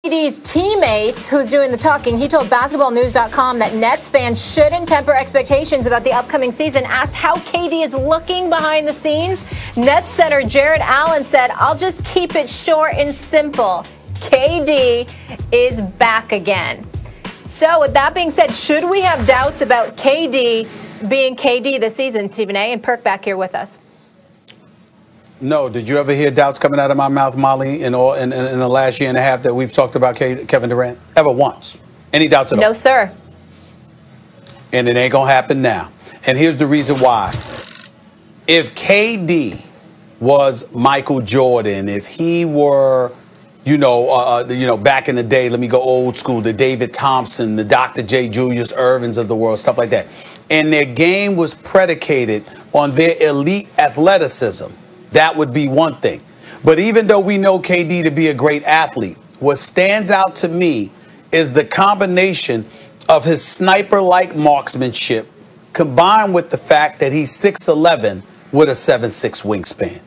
KD's teammates, who's doing the talking, he told basketballnews.com that Nets fans shouldn't temper expectations about the upcoming season. Asked how KD is looking behind the scenes, Nets center Jared Allen said, "I'll just keep it short and simple. KD is back again." So with that being said, should we have doubts about KD being KD this season, Stephen A. and Perk back here with us? No. Did you ever hear doubts coming out of my mouth, Molly, in the last year and a half that we've talked about Kevin Durant? Ever once? Any doubts at all? No, sir. And it ain't going to happen now. And here's the reason why. If KD was Michael Jordan, if he were, back in the day, let me go old school, the David Thompson, the Dr. J. Julius Irvins of the world, stuff like that, and their game was predicated on their elite athleticism, that would be one thing. But even though we know KD to be a great athlete, what stands out to me is the combination of his sniper-like marksmanship combined with the fact that he's 6'11" with a 7'6" wingspan.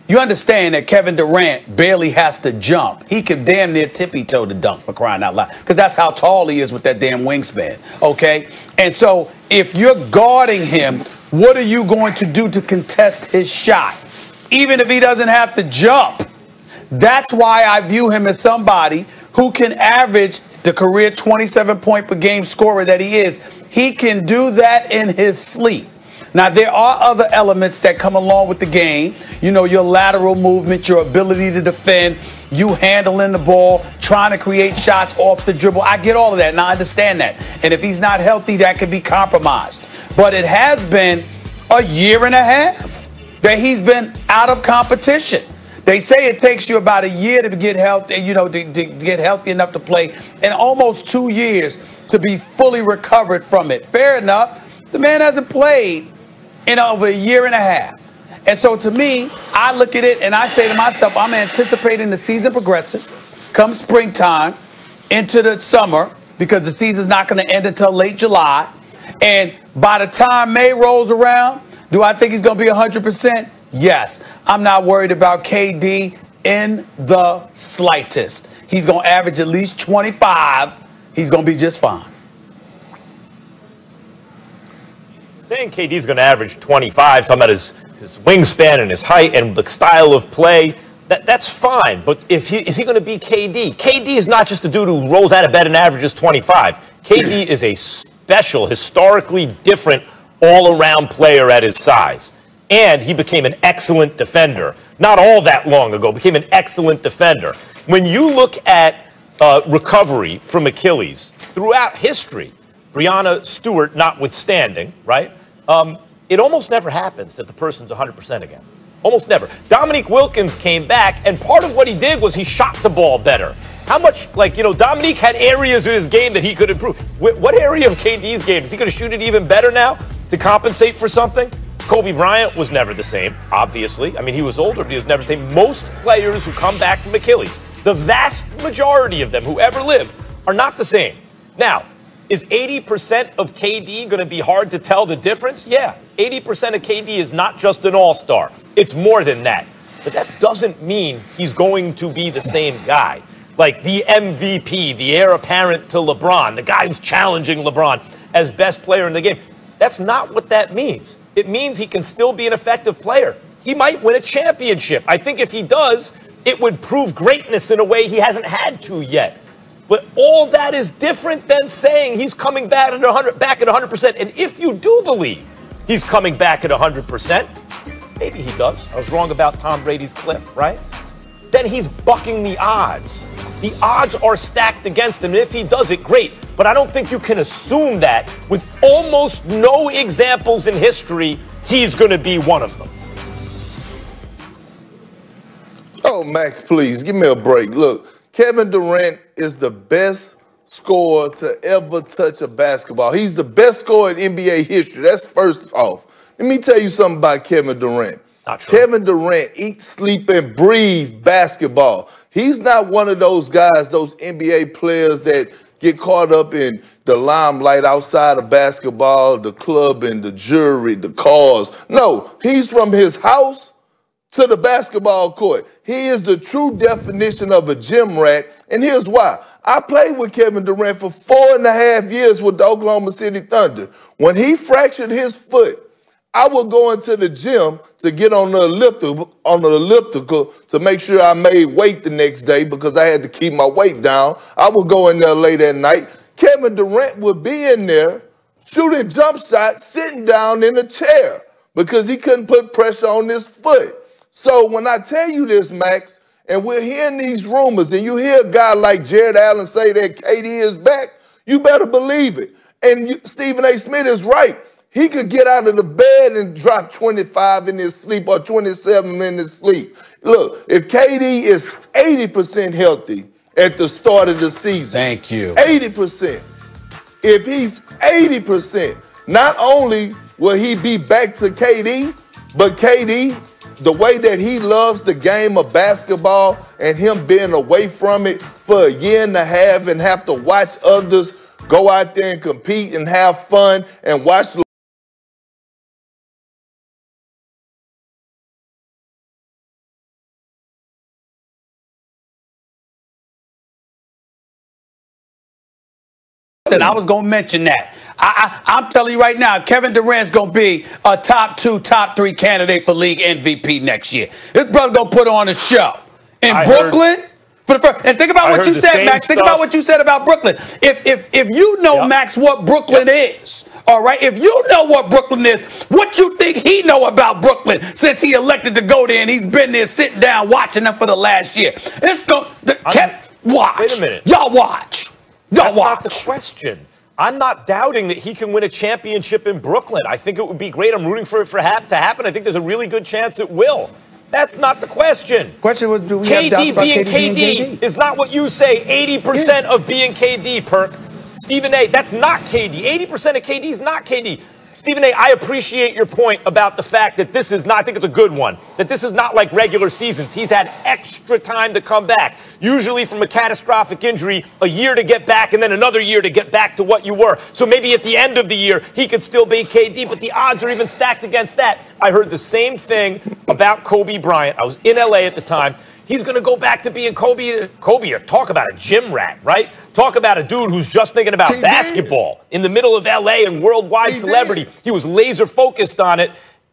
You understand that Kevin Durant barely has to jump. He can damn near tippy-toe to dunk, for crying out loud, because that's how tall he is with that damn wingspan, okay? And so if you're guarding him, what are you going to do to contest his shot? Even if he doesn't have to jump. That's why I view him as somebody who can average the career 27-point per game scorer that he is. He can do that in his sleep. Now, there are other elements that come along with the game. You know, your lateral movement, your ability to defend, you handling the ball, trying to create shots off the dribble. I get all of that, and I understand that. And if he's not healthy, that could be compromised. But it has been a year and a half that he's been out of competition. They say it takes you about a year to get healthy, to get healthy enough to play, and almost 2 years to be fully recovered from it. Fair enough. The man hasn't played in over a year and a half. And so to me, I look at it and I say to myself, I'm anticipating the season progressing come springtime into the summer, because the season's not going to end until late July. And by the time May rolls around, do I think he's going to be 100%? Yes. I'm not worried about KD in the slightest. He's going to average at least 25. He's going to be just fine. Saying KD's going to average 25, talking about his wingspan and his height and the style of play, that's fine. But is he going to be KD? KD is not just a dude who rolls out of bed and averages 25. KD is a special, historically different, all-around player at his size. And he became an excellent defender. Not all that long ago, became an excellent defender. When you look at recovery from Achilles throughout history, Breonna Stewart notwithstanding, right? It almost never happens that the person's 100% again. Almost never. Dominique Wilkins came back, and part of what he did was he shot the ball better. How much, Dominique had areas of his game that he could improve. What area of KD's game? Is he going to shoot it even better now to compensate for something? Kobe Bryant was never the same, obviously. I mean, he was older, but he was never the same. Most players who come back from Achilles, the vast majority of them who ever lived, are not the same. Now, is 80% of KD going to be hard to tell the difference? Yeah, 80% of KD is not just an all-star. It's more than that. But that doesn't mean he's going to be the same guy. Like the MVP, the heir apparent to LeBron, the guy who's challenging LeBron as best player in the game. That's not what that means. It means he can still be an effective player. He might win a championship. I think if he does, it would prove greatness in a way he hasn't had to yet. But all that is different than saying he's coming back at 100%. And if you do believe he's coming back at 100%, maybe he does. I was wrong about Tom Brady's cliff, right? Then he's bucking the odds. The odds are stacked against him. And if he does it, great. But I don't think you can assume that with almost no examples in history, he's going to be one of them. Oh, Max, please, give me a break. Look, Kevin Durant is the best scorer to ever touch a basketball. He's the best scorer in NBA history. That's first off. Let me tell you something about Kevin Durant. Not true. Kevin Durant eats, sleep, and breathe basketball. He's not one of those guys, those NBA players that get caught up in the limelight outside of basketball, the club and the jury, the cars. No, he's from his house to the basketball court. He is the true definition of a gym rat, and here's why. I played with Kevin Durant for 4.5 years with the Oklahoma City Thunder. When he fractured his foot, I would go into the gym to get on the elliptical to make sure I made weight the next day because I had to keep my weight down. I would go in there late at night. Kevin Durant would be in there shooting jump shots, sitting down in a chair because he couldn't put pressure on his foot. So when I tell you this, Max, and we're hearing these rumors, and you hear a guy like Jared Allen say that KD is back, you better believe it. And Stephen A. Smith is right. He could get out of the bed and drop 25 in his sleep or 27 in his sleep. Look, if KD is 80% healthy at the start of the season. Thank you. 80%. If he's 80%, not only will he be back to KD, but KD, the way that he loves the game of basketball and him being away from it for 1.5 years and have to watch others go out there and compete and have fun and watch I was going to mention that. I'm telling you right now, Kevin Durant's going to be a top 2, top 3 candidate for league MVP next year. This brother going to put on a show in Brooklyn. For the first, and think about what you said, Max. Think about what you said about Brooklyn. If you know, Max, what Brooklyn is, all right? If you know what Brooklyn is, what you think he know about Brooklyn since he elected to go there and he's been there sitting down watching them for the last year? Let's go. Watch. Wait a minute. Y'all watch. That's not the question. I'm not doubting that he can win a championship in Brooklyn. I think it would be great. I'm rooting for it to happen. I think there's a really good chance it will. That's not the question. Question was, do we KD have doubts about being KD is not what you say. 80% of being KD, Perk. Stephen A., that's not KD. 80% of KD is not KD. Stephen A., I appreciate your point about the fact that this is not, I think it's a good one, that this is not like regular seasons. He's had extra time to come back, usually from a catastrophic injury, a year to get back and then another year to get back to what you were. So maybe at the end of the year, he could still be KD, but the odds are even stacked against that. I heard the same thing about Kobe Bryant. I was in LA at the time. He's going to go back to being Kobe. Kobe, talk about a gym rat, right? Talk about a dude who's just thinking about basketball in the middle of LA and worldwide celebrity. He was laser focused on it,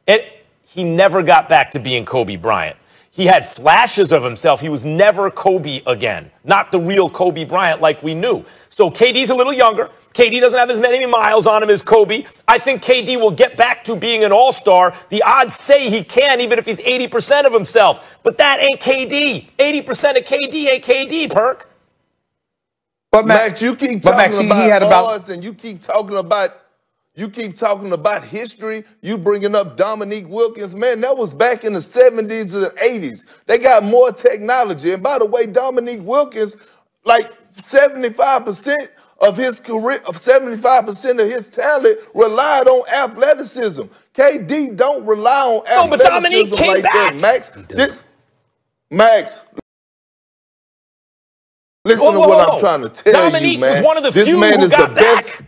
and he never got back to being Kobe Bryant. He had flashes of himself. He was never Kobe again, not the real Kobe Bryant like we knew. So KD's a little younger. KD doesn't have as many miles on him as Kobe. I think KD will get back to being an all-star. The odds say he can, even if he's 80% of himself. But that ain't KD. 80% of KD ain't KD, Perk. But Max, you keep talking about odds and you keep talking about history. You bringing up Dominique Wilkins. Man, that was back in the 70s and 80s. They got more technology. And by the way, Dominique Wilkins, like 75% of his career, of 75% of his talent relied on athleticism. KD don't rely on athleticism like that, Max. Max, listen to what I'm trying to tell you, man. Was one of the few who got back.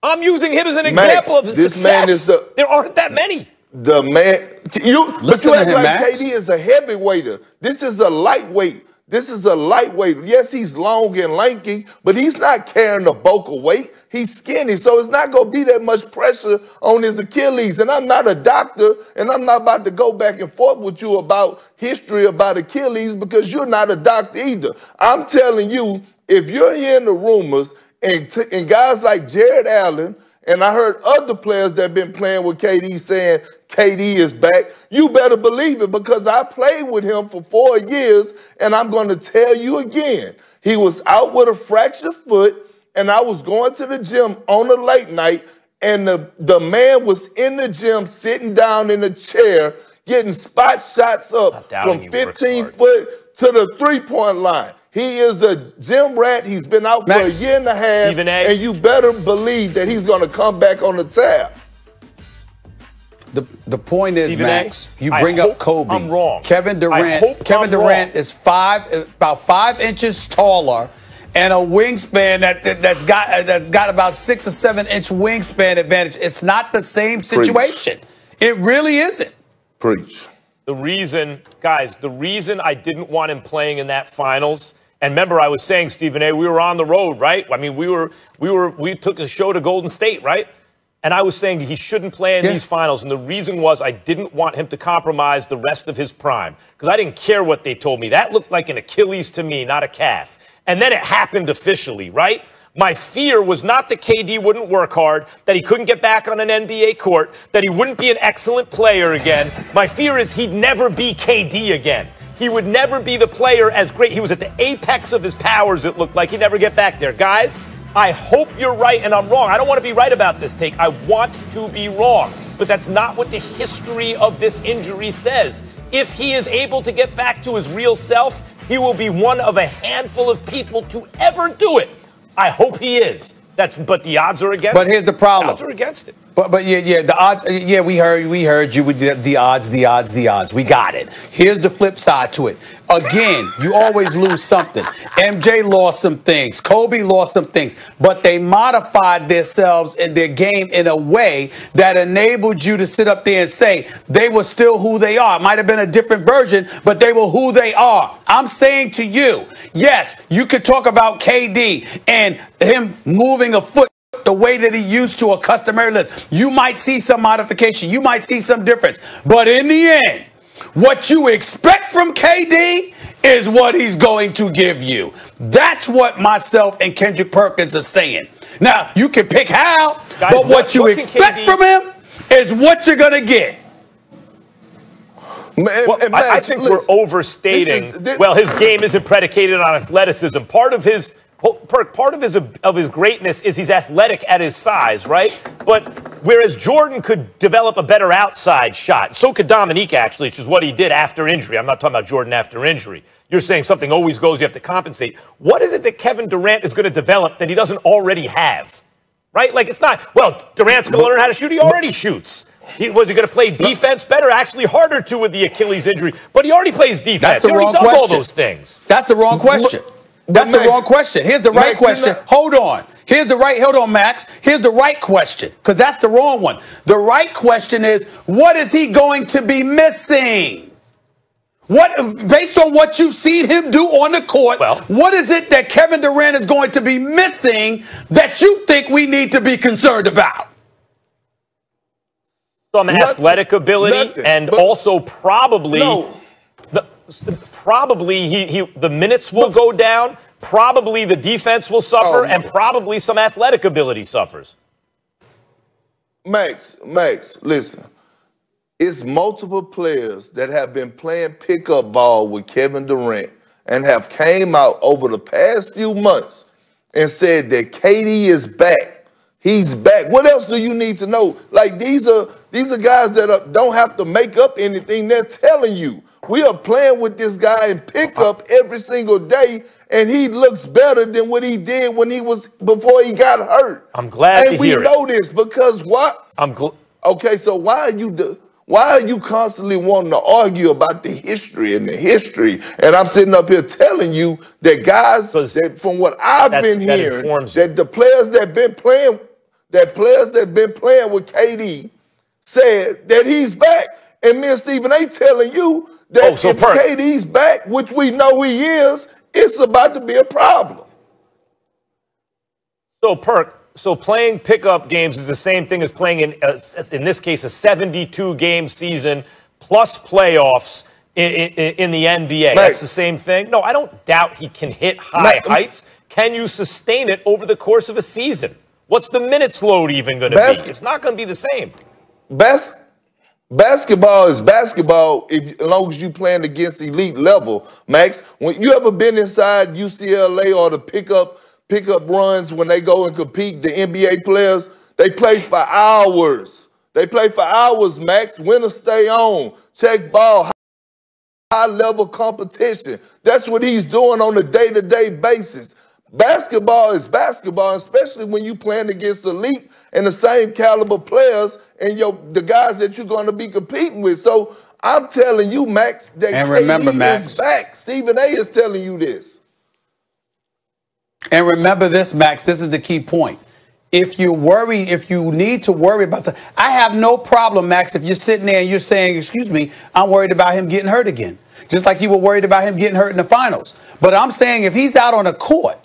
I'm using him as an example of success. Man is there aren't that many. The man, but you act like KD is a heavyweighter. This is a lightweight. This is a lightweight. Yes, he's long and lanky, but he's not carrying the bulk of weight. He's skinny, so it's not going to be that much pressure on his Achilles. And I'm not a doctor, and I'm not about to go back and forth with you about history about Achilles because you're not a doctor either. I'm telling you, if you're hearing the rumors and guys like Jared Allen, and I heard other players that have been playing with KD saying KD is back, you better believe it because I played with him for 4 years, and I'm going to tell you again, he was out with a fractured foot, and I was going to the gym on a late night, and the man was in the gym sitting down in a chair getting spot shots up from 15 foot to the three-point line. He is a gym rat. He's been out for 1.5 years, and you better believe that he's going to come back on the tab. The point is, Max, you bring up Kobe. I'm wrong. Kevin Durant is about 5 inches taller and a wingspan that's got about 6 or 7 inch wingspan advantage. It's not the same situation. It really isn't. Preach. The reason I didn't want him playing in that finals, and remember I was saying, Stephen A., we were on the road, right? I mean, we took a show to Golden State, right? And I was saying he shouldn't play in these finals. And the reason was I didn't want him to compromise the rest of his prime because I didn't care what they told me. That looked like an Achilles to me, not a calf. And then it happened officially, right? My fear was not that KD wouldn't work hard, that he couldn't get back on an NBA court, that he wouldn't be an excellent player again. My fear is he'd never be KD again. He would never be the player as great. He was at the apex of his powers, it looked like. He'd never get back there. Guys, I hope you're right and I'm wrong. I don't want to be right about this take. I want to be wrong. But that's not what the history of this injury says. If he is able to get back to his real self, he will be one of a handful of people to ever do it. I hope he is. But the odds are against it. But here's the problem. The odds are against it. But yeah, the odds. Yeah, we heard you with the odds. We got it. Here's the flip side to it. Again, you always lose something. MJ lost some things. Kobe lost some things. But they modified themselves in their game in a way that enabled you to sit up there and say they were still who they are. It might have been a different version, but they were who they are. I'm saying to you, yes, you could talk about KD and him moving a foot the way that he used to a customary list. You might see some modification. You might see some difference. But in the end, what you expect from KD is what he's going to give you. That's what myself and Kendrick Perkins are saying. Now, you can pick how, guys, but what you expect from him is what you're going to get. Well, I think we're overstating. Well, his game isn't predicated on athleticism. Part of his greatness is he's athletic at his size, right? But whereas Jordan could develop a better outside shot, so could Dominique, actually, which is what he did after injury. I'm not talking about Jordan after injury. You're saying something always goes, you have to compensate. What is it that Kevin Durant is going to develop that he doesn't already have? Right? Like, it's not, well, Durant's going to learn how to shoot. He already shoots. Was he going to play defense better? Actually, harder to with the Achilles injury. But he already plays defense. He already does all those things. That's the wrong question. That's the wrong question. Here's the right question. Hold on. Hold on, Max. Here's the right question, because that's the wrong one. The right question is, what is he going to be missing? Based on what you've seen him do on the court, what is it that Kevin Durant is going to be missing that you think we need to be concerned about? Some athletic ability and also probably the minutes will go down, probably the defense will suffer, and probably some athletic ability suffers. Max, listen. It's multiple players that have been playing pickup ball with Kevin Durant and have came out over the past few months and said that KD is back. He's back. What else do you need to know? Like, these are guys that don't have to make up anything. They're telling you. We are playing with this guy in pickup every single day, and he looks better than what he did when before he got hurt. I'm glad to hear it. And we know this because what? Okay, so why are you constantly wanting to argue about the history and the history? And I'm sitting up here telling you that guys, that from what I've been hearing, that the players that been playing with KD said that he's back. And me and Stephen A. telling you that if KD's back, which we know he is, it's about to be a problem. So playing pickup games is the same thing as playing in this case, a 72-game season plus playoffs in the NBA. That's the same thing? No, I don't doubt he can hit high heights. Can you sustain it over the course of a season? What's the minutes load even going to be? It's not going to be the same. Basketball is basketball as long as you're playing against elite level, Max. When you ever been inside UCLA or the pickup runs when they go and compete, the NBA players, they play for hours. Max. Winner stay on. Check ball. High-level competition. That's what he's doing on a day-to-day basis. Basketball is basketball, especially when you're playing against elite and the same caliber players and the guys that you're going to be competing with. So I'm telling you, Max, that KD is back. Stephen A. is telling you this. And remember this, Max, this is the key point. if you need to worry about something, I have no problem, Max, if you're sitting there and you're saying, excuse me, I'm worried about him getting hurt again. Just like you were worried about him getting hurt in the finals. But I'm saying if he's out on the court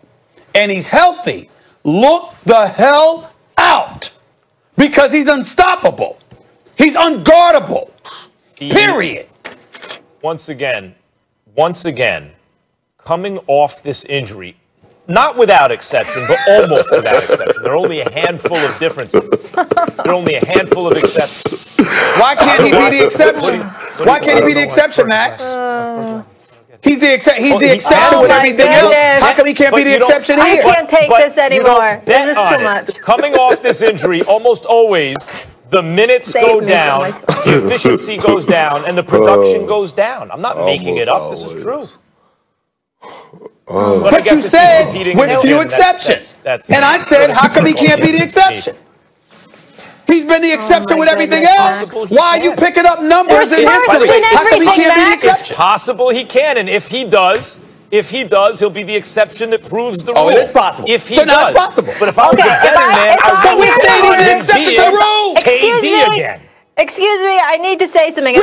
and he's healthy, look the hell out. Because he's unstoppable. He's unguardable. Period. Once again, coming off this injury, not without exception, but almost without exception. There are only a handful of differences. There are only a handful of exceptions. Why can't he be the exception? Why can't he be the exception, Max? He's the exception with everything else. How come he can't be the exception here? I can't take this anymore. This is too much. Coming off this injury, almost always the minutes go down, the efficiency goes down, and the production goes down. I'm not making it up. This is true. But you said with few exceptions. And I said, how come he can't be the exception? He's been the exception with everything else. Why are you picking up numbers in history? How come he can't be the exception? It's possible he can, and if he does, he'll be the exception that proves the rule. Oh, it is possible. If he so now does. it's possible. But if I was a betting man, but we're saying he's the exception to the rule. Excuse me, I need to say something.